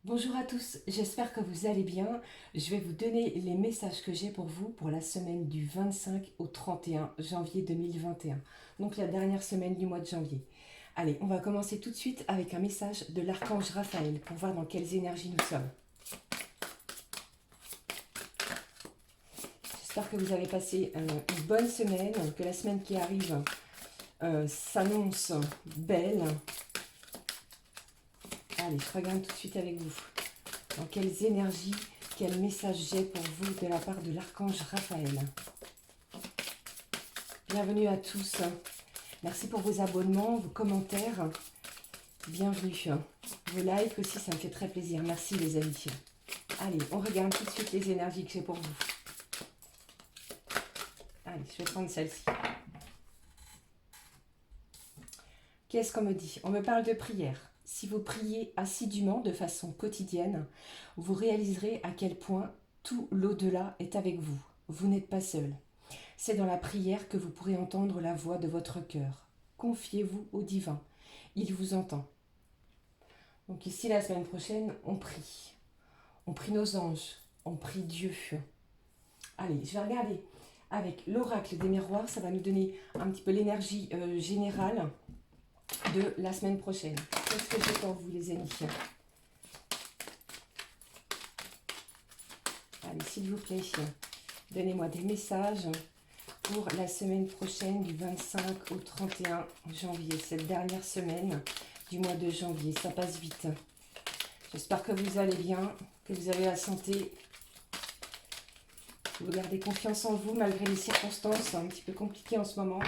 Bonjour à tous, j'espère que vous allez bien. Je vais vous donner les messages que j'ai pour vous pour la semaine du 25 au 31 janvier 2021. Donc la dernière semaine du mois de janvier. Allez, on va commencer tout de suite avec un message de l'archange Raphaël pour voir dans quelles énergies nous sommes. J'espère que vous avez passé une bonne semaine, que la semaine qui arrive s'annonce belle. Allez, je regarde tout de suite avec vous. Dans quelles énergies, quel message j'ai pour vous de la part de l'archange Raphaël. Bienvenue à tous. Merci pour vos abonnements, vos commentaires. Bienvenue. Vos likes aussi, ça me fait très plaisir. Merci les amis. Allez, on regarde tout de suite les énergies que j'ai pour vous. Allez, je vais prendre celle-ci. Qu'est-ce qu'on me dit? On me parle de prière. Si vous priez assidûment de façon quotidienne, vous réaliserez à quel point tout l'au-delà est avec vous. Vous n'êtes pas seul. C'est dans la prière que vous pourrez entendre la voix de votre cœur. Confiez-vous au divin. Il vous entend. Donc ici, la semaine prochaine, on prie. On prie nos anges. On prie Dieu. Allez, je vais regarder avec l'oracle des miroirs. Ça va nous donner un petit peu l'énergie générale de la semaine prochaine. Qu'est-ce que j'ai pour vous les amis? Allez, s'il vous plaît, donnez-moi des messages pour la semaine prochaine du 25 au 31 janvier, cette dernière semaine du mois de janvier. Ça passe vite. J'espère que vous allez bien, que vous avez la santé, que vous gardez confiance en vous malgré les circonstances un petit peu compliquées en ce moment.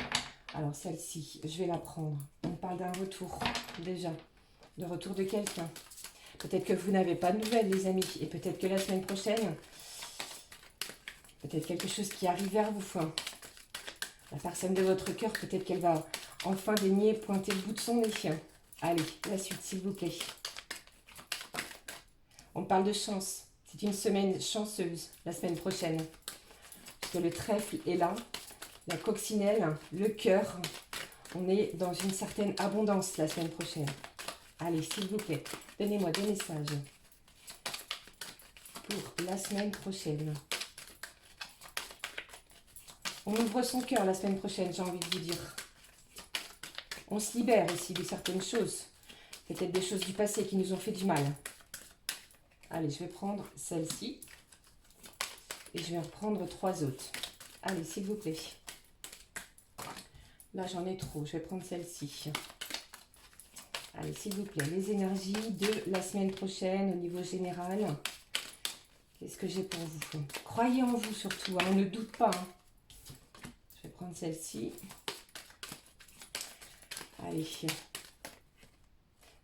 Alors celle-ci, je vais la prendre. On parle d'un retour déjà, de retour de quelqu'un. Peut-être que vous n'avez pas de nouvelles les amis, et peut-être que la semaine prochaine, peut-être quelque chose qui arrive vers vous. La personne de votre cœur, peut-être qu'elle va enfin daigner pointer le bout de son nez. Allez, la suite s'il vous plaît. On parle de chance. C'est une semaine chanceuse la semaine prochaine. Parce que le trèfle est là, la coccinelle, le cœur. On est dans une certaine abondance la semaine prochaine. Allez, s'il vous plaît, donnez-moi des messages pour la semaine prochaine. On ouvre son cœur la semaine prochaine, j'ai envie de vous dire. On se libère aussi de certaines choses. Peut-être des choses du passé qui nous ont fait du mal. Allez, je vais prendre celle-ci. Et je vais en prendre 3 autres. Allez, s'il vous plaît. Là, j'en ai trop. Je vais prendre celle-ci. Allez, s'il vous plaît, les énergies de la semaine prochaine au niveau général. Qu'est-ce que j'ai pour vous? Croyez en vous surtout, hein, ne doute pas. Hein. Je vais prendre celle-ci. Allez.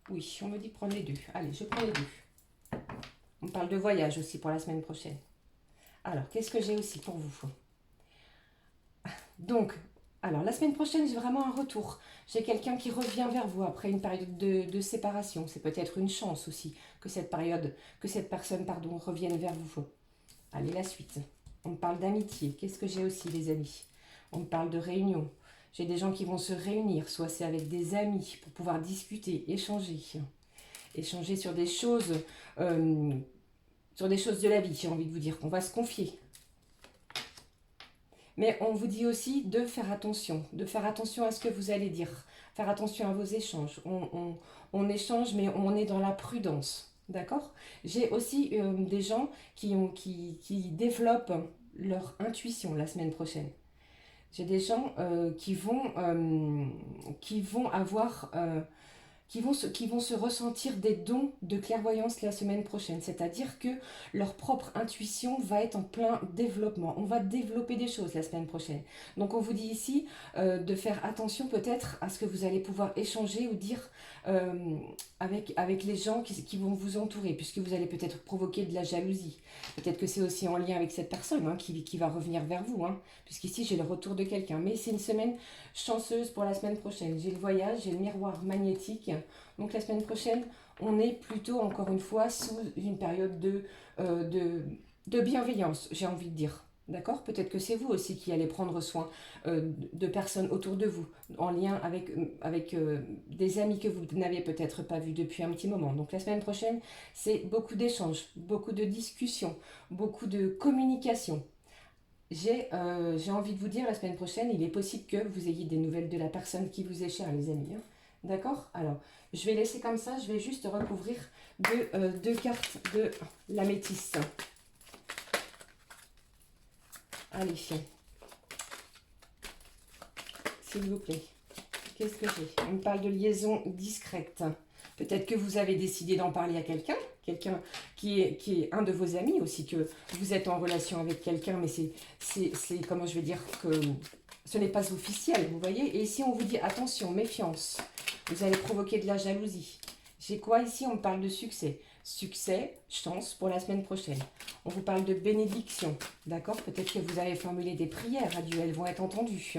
Oui, on me dit prendre les deux. Allez, je prends les deux. On parle de voyage aussi pour la semaine prochaine. Alors, qu'est-ce que j'ai aussi pour vous? Donc, alors, la semaine prochaine, j'ai vraiment un retour. J'ai quelqu'un qui revient vers vous après une période de séparation. C'est peut-être une chance aussi que cette personne, revienne vers vous. Allez, la suite. On me parle d'amitié. Qu'est-ce que j'ai aussi, les amis? On me parle de réunion. J'ai des gens qui vont se réunir, soit c'est avec des amis pour pouvoir discuter, échanger. Échanger sur des choses de la vie, j'ai envie de vous dire, qu'on va se confier. Mais on vous dit aussi de faire attention à ce que vous allez dire, faire attention à vos échanges. On échange, mais on est dans la prudence, d'accord? J'ai aussi des gens qui développent leur intuition la semaine prochaine. J'ai des gens qui vont avoir... qui vont se ressentir des dons de clairvoyance la semaine prochaine. C'est-à-dire que leur propre intuition va être en plein développement. On va développer des choses la semaine prochaine. Donc on vous dit ici de faire attention peut-être à ce que vous allez pouvoir échanger ou dire avec les gens qui vont vous entourer, puisque vous allez peut-être provoquer de la jalousie. Peut-être que c'est aussi en lien avec cette personne hein, qui va revenir vers vous, hein, puisqu'ici j'ai le retour de quelqu'un. Mais c'est une semaine chanceuse pour la semaine prochaine. J'ai le voyage, j'ai le miroir magnétique. Donc la semaine prochaine, on est plutôt, encore une fois, sous une période de bienveillance, j'ai envie de dire. D'accord? Peut-être que c'est vous aussi qui allez prendre soin de personnes autour de vous, en lien avec des amis que vous n'avez peut-être pas vus depuis un petit moment. Donc la semaine prochaine, c'est beaucoup d'échanges, beaucoup de discussions, beaucoup de communication. J'ai envie de vous dire, la semaine prochaine, il est possible que vous ayez des nouvelles de la personne qui vous est chère, les amis. Hein. D'accord? Alors, je vais laisser comme ça, je vais juste recouvrir deux cartes de l'améthyste. Allez, s'il vous plaît. Qu'est-ce que j'ai? On me parle de liaison discrète. Peut-être que vous avez décidé d'en parler à quelqu'un qui est un de vos amis aussi, que vous êtes en relation avec quelqu'un, mais c'est, comment je vais dire, que ce n'est pas officiel, vous voyez. Et ici, on vous dit, attention, méfiance, vous allez provoquer de la jalousie. J'ai quoi ici? On me parle de succès. Succès, chance pour la semaine prochaine. On vous parle de bénédiction, d'accord? Peut-être que vous avez formulé des prières à Dieu, elles vont être entendues.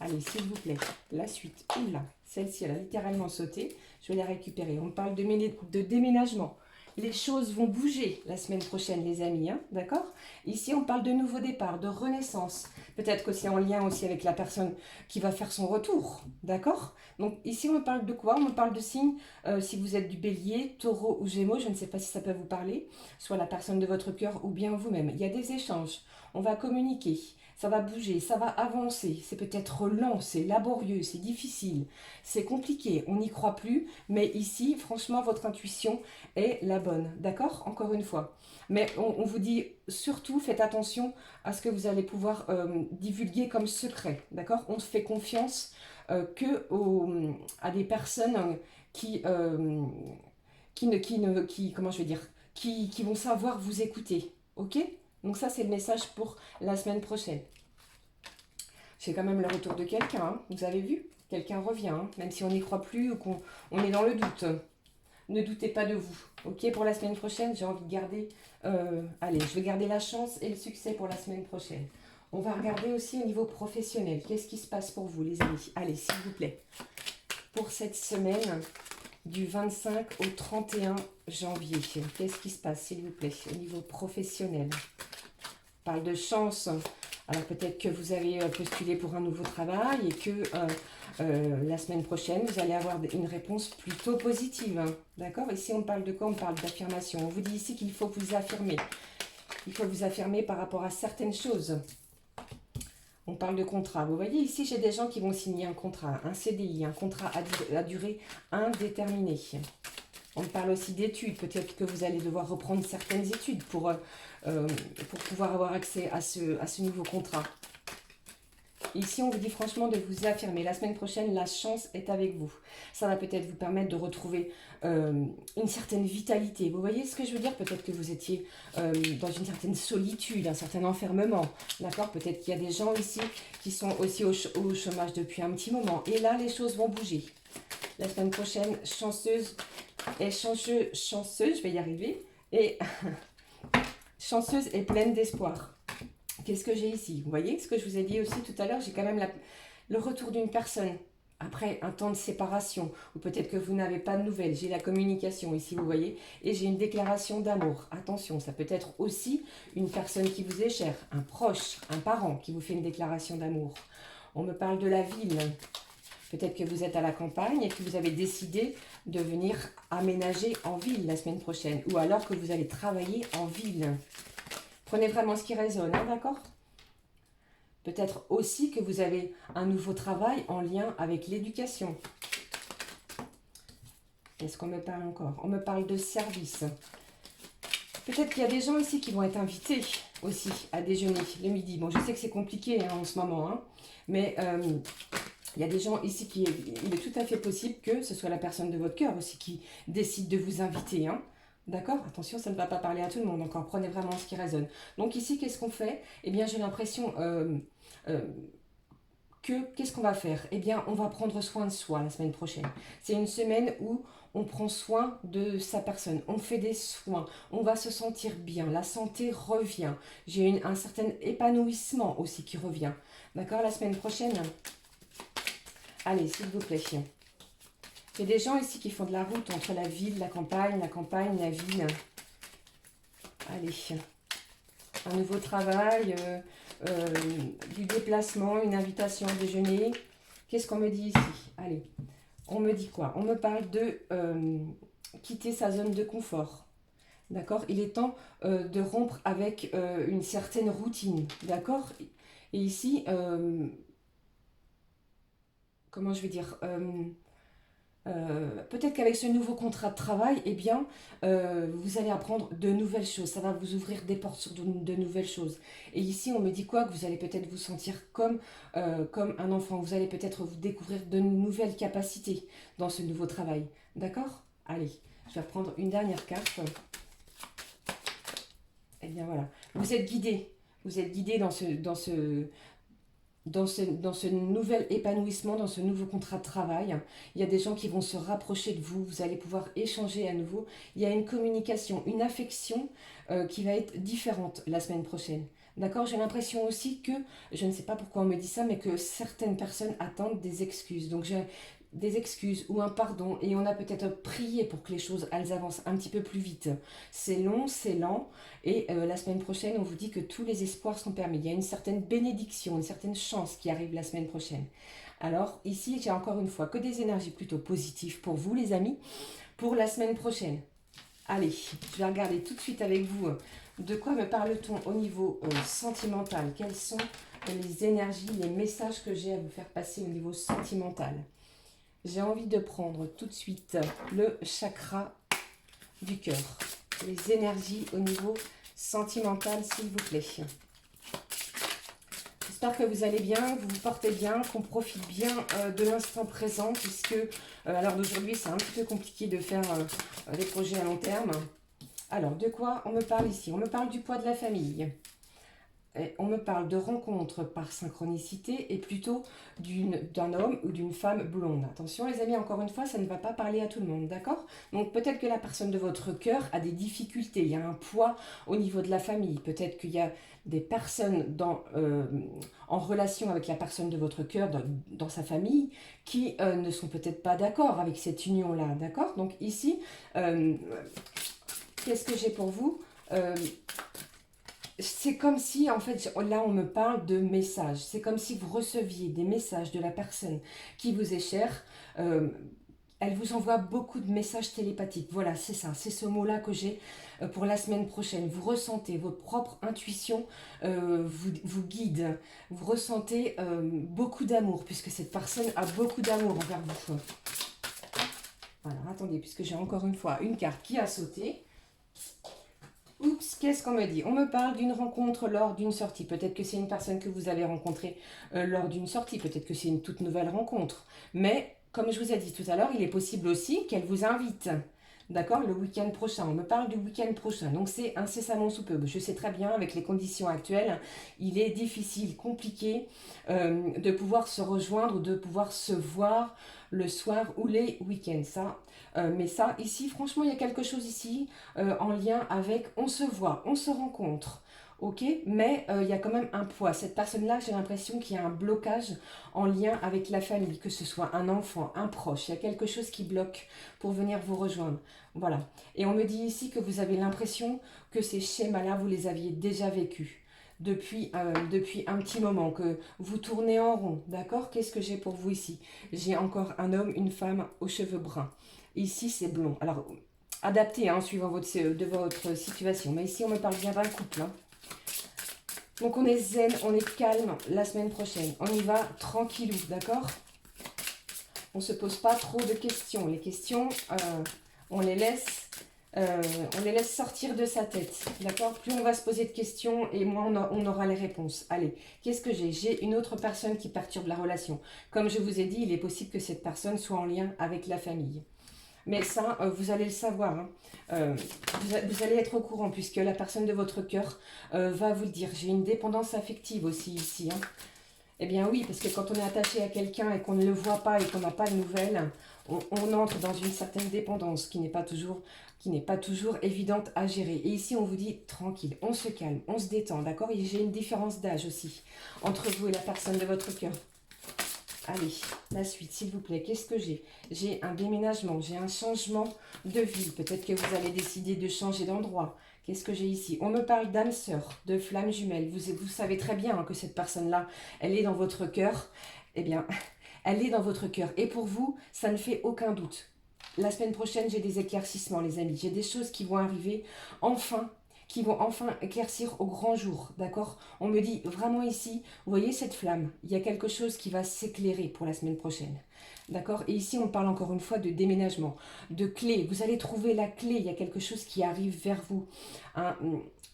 Allez, s'il vous plaît, la suite. Oula, celle-ci, elle a littéralement sauté. Je vais la récupérer. On parle de déménagement. Les choses vont bouger la semaine prochaine, les amis, hein, d'accord? Ici, on parle de nouveau départ, de renaissance. Peut-être que c'est en lien aussi avec la personne qui va faire son retour, d'accord? Donc ici, on me parle de quoi? On me parle de signes, si vous êtes du bélier, taureau ou gémeaux, je ne sais pas si ça peut vous parler, soit la personne de votre cœur ou bien vous-même. Il y a des échanges, on va communiquer. Ça va bouger, ça va avancer, c'est peut-être lent, c'est laborieux, c'est difficile, c'est compliqué, on n'y croit plus, mais ici, franchement, votre intuition est la bonne, d'accord? Encore une fois. Mais on vous dit surtout, faites attention à ce que vous allez pouvoir divulguer comme secret, d'accord? On ne fait confiance à des personnes comment je vais dire, qui vont savoir vous écouter, ok? Donc ça, c'est le message pour la semaine prochaine. C'est quand même le retour de quelqu'un, hein. Vous avez vu? Quelqu'un revient, hein, même si on n'y croit plus ou qu'on est dans le doute. Ne doutez pas de vous. Ok, pour la semaine prochaine, j'ai envie de garder... allez, je vais garder la chance et le succès pour la semaine prochaine. On va regarder aussi au niveau professionnel. Qu'est-ce qui se passe pour vous, les amis? Allez, s'il vous plaît. Pour cette semaine, du 25 au 31 janvier, qu'est-ce qui se passe, s'il vous plaît, au niveau professionnel? On parle de chance. Alors peut-être que vous avez postulé pour un nouveau travail et que la semaine prochaine, vous allez avoir une réponse plutôt positive. Hein. D'accord? Ici, on parle de quoi? On parle d'affirmation. On vous dit ici qu'il faut vous affirmer. Il faut vous affirmer par rapport à certaines choses. On parle de contrat. Vous voyez, ici, j'ai des gens qui vont signer un contrat, un CDI, un contrat à durée indéterminée. On parle aussi d'études. Peut-être que vous allez devoir reprendre certaines études pour pouvoir avoir accès à ce nouveau contrat. Ici, on vous dit franchement de vous affirmer. La semaine prochaine, la chance est avec vous. Ça va peut-être vous permettre de retrouver une certaine vitalité. Vous voyez ce que je veux dire? Peut-être que vous étiez dans une certaine solitude, un certain enfermement. D'accord? Peut-être qu'il y a des gens ici qui sont aussi au chômage depuis un petit moment. Et là, les choses vont bouger. La semaine prochaine, chanceuse et chanceuse, je vais y arriver. Et chanceuse et pleine d'espoir. Qu'est-ce que j'ai ici? Vous voyez ce que je vous ai dit aussi tout à l'heure? J'ai quand même le retour d'une personne après un temps de séparation, ou peut-être que vous n'avez pas de nouvelles. J'ai la communication ici, vous voyez, et j'ai une déclaration d'amour. Attention, ça peut être aussi une personne qui vous est chère, un proche, un parent qui vous fait une déclaration d'amour. On me parle de la ville. Peut-être que vous êtes à la campagne et que vous avez décidé de venir aménager en ville la semaine prochaine, ou alors que vous allez travailler en ville. Prenez vraiment ce qui résonne, hein, d'accord? Peut-être aussi que vous avez un nouveau travail en lien avec l'éducation. Qu'est-ce qu'on me parle encore? On me parle de service. Peut-être qu'il y a des gens ici qui vont être invités aussi à déjeuner le midi. Bon, je sais que c'est compliqué hein, en ce moment, hein, mais il y a des gens ici il est tout à fait possible que ce soit la personne de votre cœur aussi qui décide de vous inviter, hein. D'accord? Attention, ça ne va pas parler à tout le monde encore. Prenez vraiment ce qui résonne. Donc ici, qu'est-ce qu'on fait? Eh bien, j'ai l'impression qu'est-ce qu'on va faire? Eh bien, on va prendre soin de soi la semaine prochaine. C'est une semaine où on prend soin de sa personne. On fait des soins. On va se sentir bien. La santé revient. J'ai un certain épanouissement aussi qui revient. D'accord? La semaine prochaine. Allez, s'il vous plaît. Il y a des gens ici qui font de la route entre la ville, la campagne, la ville. Allez. Un nouveau travail, du déplacement, une invitation à déjeuner. Qu'est-ce qu'on me dit ici? Allez, on me dit quoi? On me parle de quitter sa zone de confort. D'accord? Il est temps de rompre avec une certaine routine. D'accord? Et ici, comment je vais dire? Peut-être qu'avec ce nouveau contrat de travail, eh bien, vous allez apprendre de nouvelles choses. Ça va vous ouvrir des portes sur de nouvelles choses. Et ici, on me dit quoi? Que vous allez peut-être vous sentir comme un enfant. Vous allez peut-être vous découvrir de nouvelles capacités dans ce nouveau travail. D'accord? Allez, je vais reprendre une dernière carte. Eh bien voilà, vous êtes guidé. Vous êtes guidé dans ce nouvel épanouissement, dans ce nouveau contrat de travail. Il y a des gens qui vont se rapprocher de vous, vous allez pouvoir échanger à nouveau. Il y a une communication, une affection qui va être différente la semaine prochaine. D'accord? J'ai l'impression aussi que, je ne sais pas pourquoi on me dit ça, mais que certaines personnes attendent des excuses. Donc j'ai des excuses ou un pardon et on a peut-être prié pour que les choses elles avancent un petit peu plus vite. C'est long, c'est lent et la semaine prochaine on vous dit que tous les espoirs sont permis. Il y a une certaine bénédiction, une certaine chance qui arrive la semaine prochaine. Alors ici j'ai encore une fois que des énergies plutôt positives pour vous les amis pour la semaine prochaine. Allez, je vais regarder tout de suite avec vous de quoi me parle-t-on au niveau sentimental. Quelles sont les énergies, les messages que j'ai à vous faire passer au niveau sentimental. J'ai envie de prendre tout de suite le chakra du cœur. Les énergies au niveau sentimental, s'il vous plaît. J'espère que vous allez bien, que vous vous portez bien, qu'on profite bien de l'instant présent, puisque à l'heure d'aujourd'hui, c'est un petit peu compliqué de faire des projets à long terme. Alors, de quoi on me parle ici? On me parle du poids de la famille. Et on me parle de rencontres par synchronicité et plutôt d'un homme ou d'une femme blonde. Attention les amis, encore une fois, ça ne va pas parler à tout le monde, d'accord? Donc peut-être que la personne de votre cœur a des difficultés, il y a un poids au niveau de la famille. Peut-être qu'il y a des personnes en relation avec la personne de votre cœur dans sa famille qui ne sont peut-être pas d'accord avec cette union-là, d'accord? Donc ici, qu'est-ce que j'ai pour vous? C'est comme si, en fait, là, on me parle de messages. C'est comme si vous receviez des messages de la personne qui vous est chère. Elle vous envoie beaucoup de messages télépathiques. Voilà, c'est ça. C'est ce mot-là que j'ai pour la semaine prochaine. Vous ressentez, votre propre intuition vous guide. Vous ressentez beaucoup d'amour, puisque cette personne a beaucoup d'amour envers vous. Voilà, attendez, puisque j'ai encore une fois une carte qui a sauté. Oups, qu'est-ce qu'on me dit? On me parle d'une rencontre lors d'une sortie. Peut-être que c'est une personne que vous avez rencontrée lors d'une sortie. Peut-être que c'est une toute nouvelle rencontre. Mais, comme je vous ai dit tout à l'heure, il est possible aussi qu'elle vous invite. D'accord? Le week-end prochain. On me parle du week-end prochain. Donc, c'est incessamment sous peu. Je sais très bien, avec les conditions actuelles, il est difficile, compliqué de pouvoir se rejoindre, de pouvoir se voir le soir ou les week-ends. Mais ça, ici, franchement, il y a quelque chose ici en lien avec on se voit, on se rencontre. Ok, mais il y a quand même un poids. Cette personne-là, j'ai l'impression qu'il y a un blocage en lien avec la famille, que ce soit un enfant, un proche. Il y a quelque chose qui bloque pour venir vous rejoindre. Voilà. Et on me dit ici que vous avez l'impression que ces schémas-là, vous les aviez déjà vécus depuis un petit moment, que vous tournez en rond. D'accord? Qu'est-ce que j'ai pour vous ici? J'ai encore un homme, une femme aux cheveux bruns. Ici, c'est blond. Alors, adapté, hein, suivant votre situation. Mais ici, on me parle bien d'un couple. Hein. Donc, on est zen, on est calme la semaine prochaine. On y va tranquillou, d'accord? On ne se pose pas trop de questions. Les questions, on les laisse sortir de sa tête, d'accord? Plus on va se poser de questions et moins on aura les réponses. Allez, qu'est-ce que j'ai? J'ai une autre personne qui perturbe la relation. Comme je vous ai dit, il est possible que cette personne soit en lien avec la famille. Mais ça, vous allez le savoir. Hein. Vous allez être au courant puisque la personne de votre cœur va vous le dire. J'ai une dépendance affective aussi ici. Hein. Eh bien oui, parce que quand on est attaché à quelqu'un et qu'on ne le voit pas et qu'on n'a pas de nouvelles, on entre dans une certaine dépendance qui n'est pas toujours évidente à gérer. Et ici, on vous dit tranquille, on se calme, on se détend, d'accord? Et j'ai une différence d'âge aussi entre vous et la personne de votre cœur. Allez, la suite, s'il vous plaît. Qu'est-ce que j'ai? J'ai un déménagement, j'ai un changement de vie. Peut-être que vous allez décider de changer d'endroit. Qu'est-ce que j'ai ici? On me parle d'âme sœur, de flamme jumelle. Vous savez très bien hein, que cette personne-là, elle est dans votre cœur. Eh bien, elle est dans votre cœur. Et pour vous, ça ne fait aucun doute. La semaine prochaine, j'ai des éclaircissements, les amis. J'ai des choses qui vont arriver enfin, qui vont enfin éclaircir au grand jour, d'accord? On me dit vraiment ici, vous voyez cette flamme, il y a quelque chose qui va s'éclairer pour la semaine prochaine, d'accord? Et ici, on parle encore une fois de déménagement, de clé. Vous allez trouver la clé, il y a quelque chose qui arrive vers vous.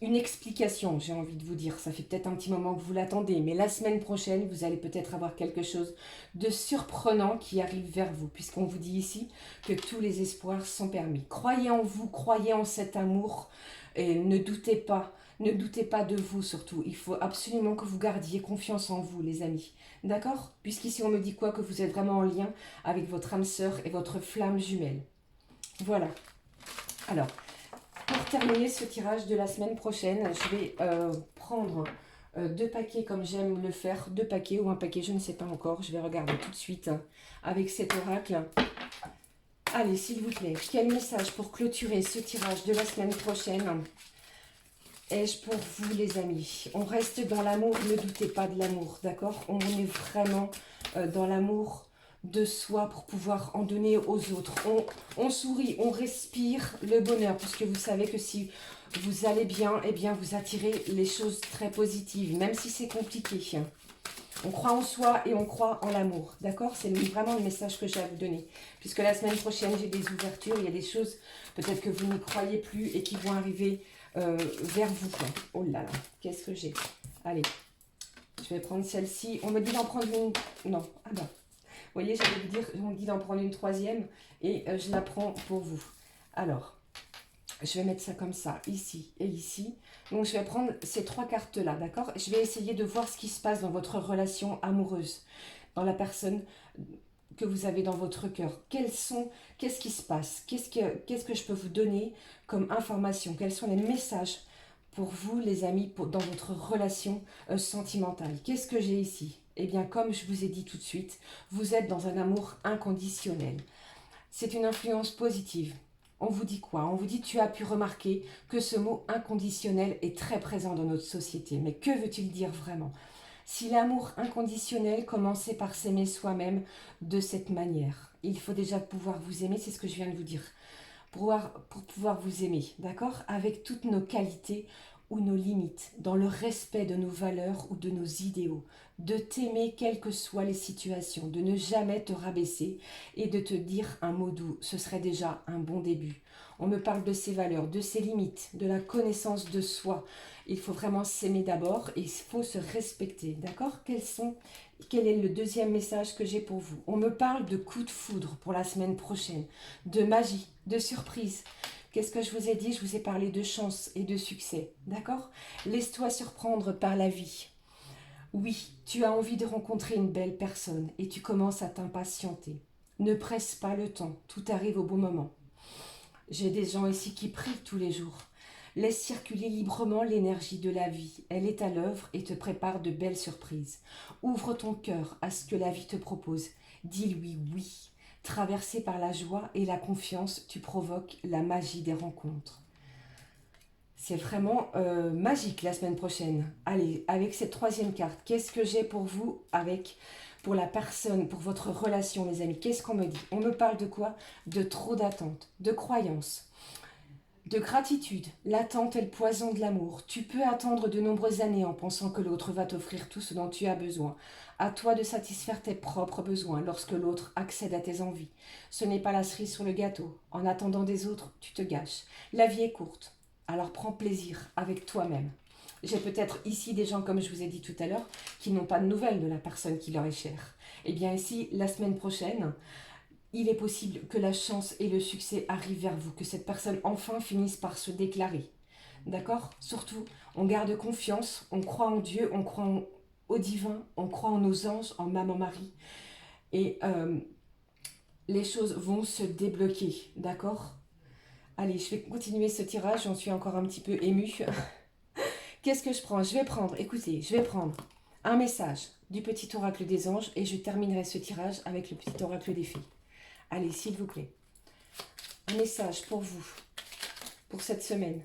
Une explication, j'ai envie de vous dire. Ça fait peut-être un petit moment que vous l'attendez, mais la semaine prochaine, vous allez peut-être avoir quelque chose de surprenant qui arrive vers vous, puisqu'on vous dit ici que tous les espoirs sont permis. Croyez en vous, croyez en cet amour, et ne doutez pas de vous surtout. Il faut absolument que vous gardiez confiance en vous, les amis. D'accord? Puisqu'ici, on me dit quoi? Que vous êtes vraiment en lien avec votre âme sœur et votre flamme jumelle. Voilà. Alors, pour terminer ce tirage de la semaine prochaine, je vais prendre 2 paquets comme j'aime le faire. 2 paquets ou un paquet, je ne sais pas encore. Je vais regarder tout de suite hein, avec cet oracle. Allez, s'il vous plaît, quel message pour clôturer ce tirage de la semaine prochaine ai-je pour vous, les amis? On reste dans l'amour, ne doutez pas de l'amour, d'accord? On est vraiment dans l'amour de soi pour pouvoir en donner aux autres. On sourit, on respire le bonheur, parce que vous savez que si vous allez bien, eh bien, vous attirez les choses très positives, même si c'est compliqué. On croit en soi et on croit en l'amour, d'accord? C'est vraiment le message que j'ai à vous donner. Puisque la semaine prochaine, j'ai des ouvertures, il y a des choses peut-être que vous n'y croyez plus et qui vont arriver vers vous. Quoi. Oh là là, qu'est-ce que j'ai? Allez, je vais prendre celle-ci. On me dit d'en prendre une... Non, ah ben, vous voyez, j'allais vous dire, on me dit d'en prendre une troisième et je la prends pour vous. Alors, je vais mettre ça comme ça, ici et ici. Donc, je vais prendre ces 3 cartes-là, d'accord? Je vais essayer de voir ce qui se passe dans votre relation amoureuse, dans la personne que vous avez dans votre cœur. Qu'est-ce qui se passe? Qu'est-ce que je peux vous donner comme information? Quels sont les messages pour vous, les amis, dans votre relation sentimentale? Qu'est-ce que j'ai ici? Eh bien, comme je vous ai dit tout de suite, vous êtes dans un amour inconditionnel. C'est une influence positive. On vous dit quoi? On vous dit, tu as pu remarquer que ce mot inconditionnel est très présent dans notre société. Mais que veut-il dire vraiment? Si l'amour inconditionnel commençait par s'aimer soi-même de cette manière, il faut déjà pouvoir vous aimer, c'est ce que je viens de vous dire, pour pouvoir vous aimer, d'accord? Avec toutes nos qualités ou nos limites, dans le respect de nos valeurs ou de nos idéaux, de t'aimer quelles que soient les situations, de ne jamais te rabaisser et de te dire un mot doux, ce serait déjà un bon début. On me parle de ses valeurs, de ses limites, de la connaissance de soi. Il faut vraiment s'aimer d'abord et il faut se respecter, d'accord? Quel est le deuxième message que j'ai pour vous? On me parle de coup de foudre pour la semaine prochaine, de magie, de surprise. Qu'est-ce que je vous ai dit? Je vous ai parlé de chance et de succès, d'accord? Laisse-toi surprendre par la vie. Oui, tu as envie de rencontrer une belle personne et tu commences à t'impatienter. Ne presse pas le temps, tout arrive au bon moment. J'ai des gens ici qui prient tous les jours. Laisse circuler librement l'énergie de la vie. Elle est à l'œuvre et te prépare de belles surprises. Ouvre ton cœur à ce que la vie te propose. Dis-lui oui. Traversé par la joie et la confiance, tu provoques la magie des rencontres. C'est vraiment magique la semaine prochaine. Allez, avec cette troisième carte, qu'est-ce que j'ai pour vous pour la personne, pour votre relation, les amis? Qu'est-ce qu'on me dit? On me parle de quoi? De trop d'attente, de croyance, de gratitude. L'attente est le poison de l'amour. Tu peux attendre de nombreuses années en pensant que l'autre va t'offrir tout ce dont tu as besoin. À toi de satisfaire tes propres besoins lorsque l'autre accède à tes envies. Ce n'est pas la cerise sur le gâteau. En attendant des autres, tu te gâches. La vie est courte. Alors prends plaisir avec toi-même. J'ai peut-être ici des gens, comme je vous ai dit tout à l'heure, qui n'ont pas de nouvelles de la personne qui leur est chère. Eh bien ici, la semaine prochaine, il est possible que la chance et le succès arrivent vers vous, que cette personne enfin finisse par se déclarer. D'accord? Surtout, on garde confiance, on croit en Dieu, on croit au divin, on croit en nos anges, en Maman Marie. Et les choses vont se débloquer. D'accord? Allez, je vais continuer ce tirage, j'en suis encore un petit peu émue. Qu'est-ce que je prends? Je vais prendre, écoutez, je vais prendre Un message du petit oracle des anges et je terminerai ce tirage avec le petit oracle des fées. Allez, s'il vous plaît. Un message pour vous, pour cette semaine.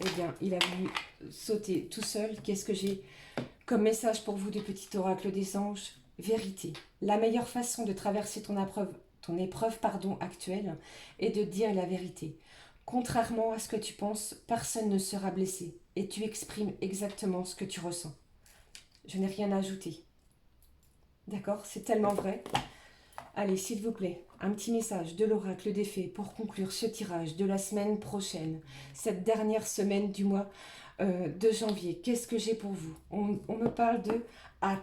Eh bien, il a voulu sauter tout seul. Qu'est-ce que j'ai comme message pour vous du petit oracle des anges? Vérité. La meilleure façon de traverser ton épreuve actuelle est de dire la vérité. Contrairement à ce que tu penses, personne ne sera blessé et tu exprimes exactement ce que tu ressens. Je n'ai rien à ajouter. D'accord? C'est tellement vrai. Allez, s'il vous plaît, un petit message de l'oracle des fées pour conclure ce tirage de la semaine prochaine, cette dernière semaine du mois de janvier. Qu'est-ce que j'ai pour vous? On me parle de à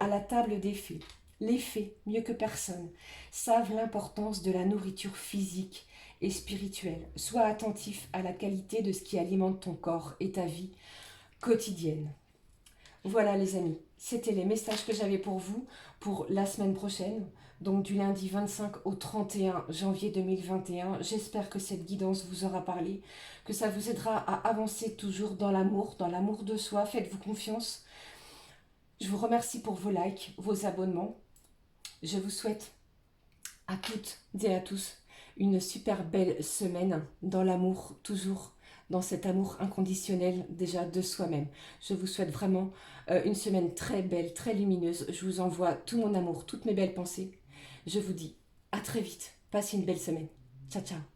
la table des fées. Les fées, mieux que personne, savent l'importance de la nourriture physique et spirituelle. Sois attentif à la qualité de ce qui alimente ton corps et ta vie quotidienne. Voilà les amis, c'était les messages que j'avais pour vous pour la semaine prochaine, donc du lundi 25 au 31 janvier 2021. J'espère que cette guidance vous aura parlé, que ça vous aidera à avancer toujours dans l'amour de soi. Faites-vous confiance. Je vous remercie pour vos likes, vos abonnements. Je vous souhaite à toutes et à tous une super belle semaine dans l'amour, toujours dans cet amour inconditionnel déjà de soi-même. Je vous souhaite vraiment une semaine très belle, très lumineuse. Je vous envoie tout mon amour, toutes mes belles pensées. Je vous dis à très vite. Passez une belle semaine. Ciao, ciao.